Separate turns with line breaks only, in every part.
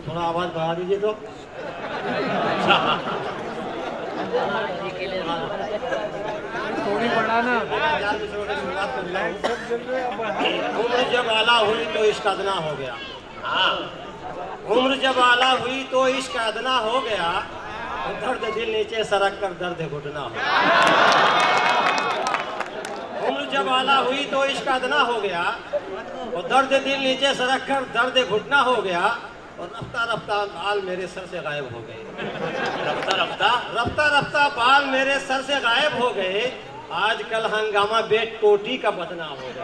थोड़ा आवाज बढ़ा दीजिए तो।
थोड़ी बढ़ाना।
उम्र जब आला हुई तो इश्क अदना हो गया। उम्र जब आला हुई तो इश्क अदना हो गया, दर्द दिल नीचे सरक कर दर्द घुटना हो गया। उम्र जब आला हुई तो इश्क अदना हो गया, और दर्द दिल नीचे सरक कर दर्द घुटना हो गया, और रफ्ता रफ्ता बाल मेरे सर से गायब हो गए। रफ्ता रफ्ता बाल मेरे सर से गायब हो गए। आजकल हंगामा बेट टोटी का बदना हो गया।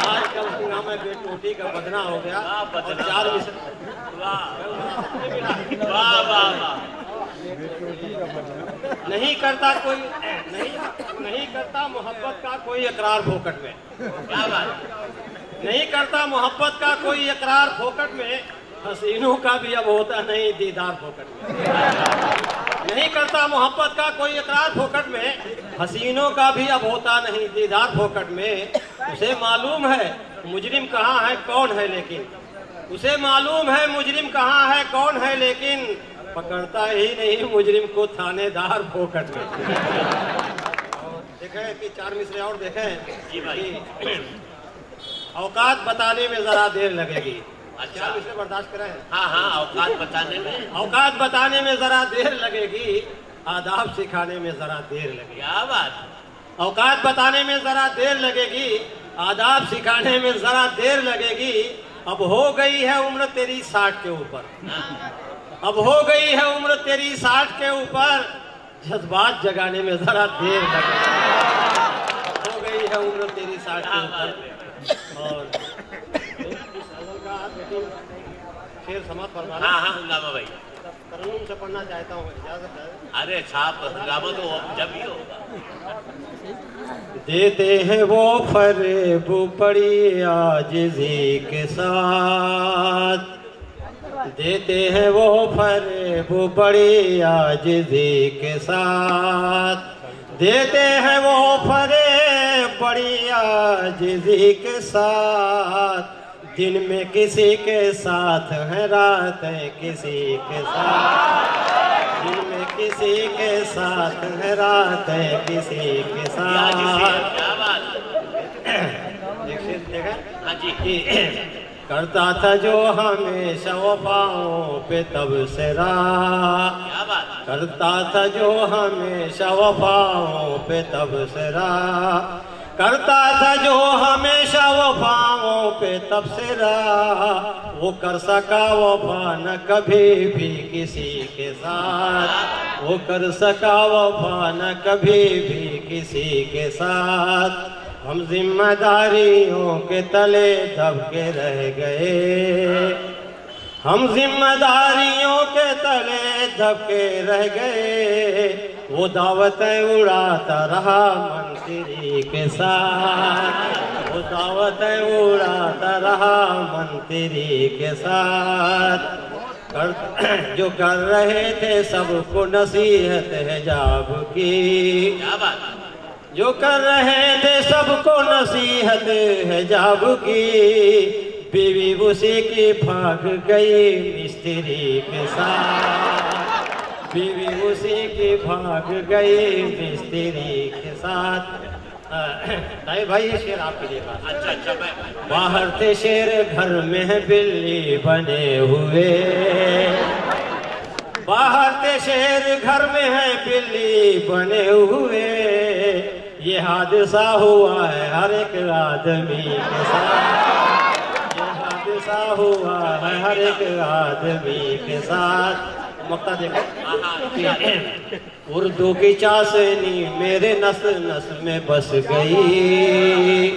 आजकल हंगामा बेट टोटी का बदना हो गया। और 4 नहीं करता कोई नहीं करता मोहब्बत का कोई इकरार फोकट में। क्या बात। नहीं करता मोहब्बत का कोई इकरार फोकट में, हसीनों का भी अब होता नहीं दीदार फोकट में। नहीं करता मोहब्बत का कोई इकरार फोकट में, हसीनों का भी अब होता नहीं दीदार फोकट में। उसे मालूम है मुजरिम कहाँ है कौन है, लेकिन उसे मालूम है मुजरिम कहाँ है कौन है, लेकिन पकड़ता ही नहीं मुजरिम को थानेदार फोकट में। देखें कि 4 मिसरे और देखें कि औकात बताने में जरा देर लगेगी। अच्छा, मिसरे बर्दाश्त करें।
हाँ, औकात बताने में
जरा देर लगेगी, आदाब सिखाने में जरा देर लगेगी।
क्या बात।
औकात बताने में जरा देर लगेगी, आदाब सिखाने में जरा देर लगेगी। अब हो गई है उम्र तेरी 60 के ऊपर, अब हो गई है उम्र तेरी 60 के ऊपर, जज्बात जगाने में जरा देर लगेगी। हो गई है उम्र तेरी 60 के ऊपर। और शेर समाप्त फरमाना।
हाँ, हंगामा भाई
तरन्नुम से पढ़ना चाहता हूँ, इजाजत है?
अरे साहब, हंगामा तो जब ही होगा।
देते हैं वो फरेब बड़ी आजिज़ी के साथ, देते हैं वो फरेब बड़ी आजिज़ी के साथ, देते हैं वो फरेब बड़ी आजिज़ी के साथ। दिन में किसी के साथ है, रात है किसी के साथ। दिन में किसी के साथ है, रात है किसी के साथ।
हाँ जी।
करता था जो हमेशा वफाओं पे तबसरा, करता था जो हमेशा वफाओं पे तबसरा, करता था जो हमेशा वफाओं पे तबसरा। वो कर सका वफा न कभी भी किसी के साथ, वो कर सका वफा न कभी भी किसी के साथ। हम जिम्मेदारियों के तले दबके रह गए, हम जिम्मेदारियों के तले दबके रह गए। वो दावतें उड़ाता रहा मंत्री के साथ, वो दावतें उड़ाता रहा मंत्री के साथ। जो कर रहे थे सबको नसीहत हिजाब की, जो कर रहे थे सबको नसीहत हिजाब की। बीवी उसी की भाग गई मिस्त्री के साथ, बीवी उसी की भाग गई मिस्त्री के साथ। नहीं भाई, ये शेर आपके लिए बात।
अच्छा,
बाहर थे शेर घर में बिल्ली बने हुए, बाहर थे शेर घर में है बिल्ली बने हुए। ये हादसा हुआ है हर एक आदमी के साथ, ये हादसा हुआ है हर एक आदमी के साथ। मक्ता देखो, उर्दू की चाशनी मेरे नस नस में बस गई,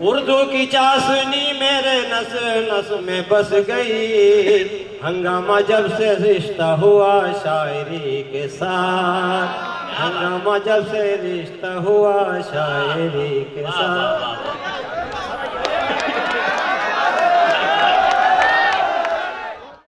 उर्दू की चाशनी मेरे नस नस में बस गई। हंगामा जब से रिश्ता हुआ शायरी के साथ, हंगामा जब से रिश्ता हुआ शायरी के साथ।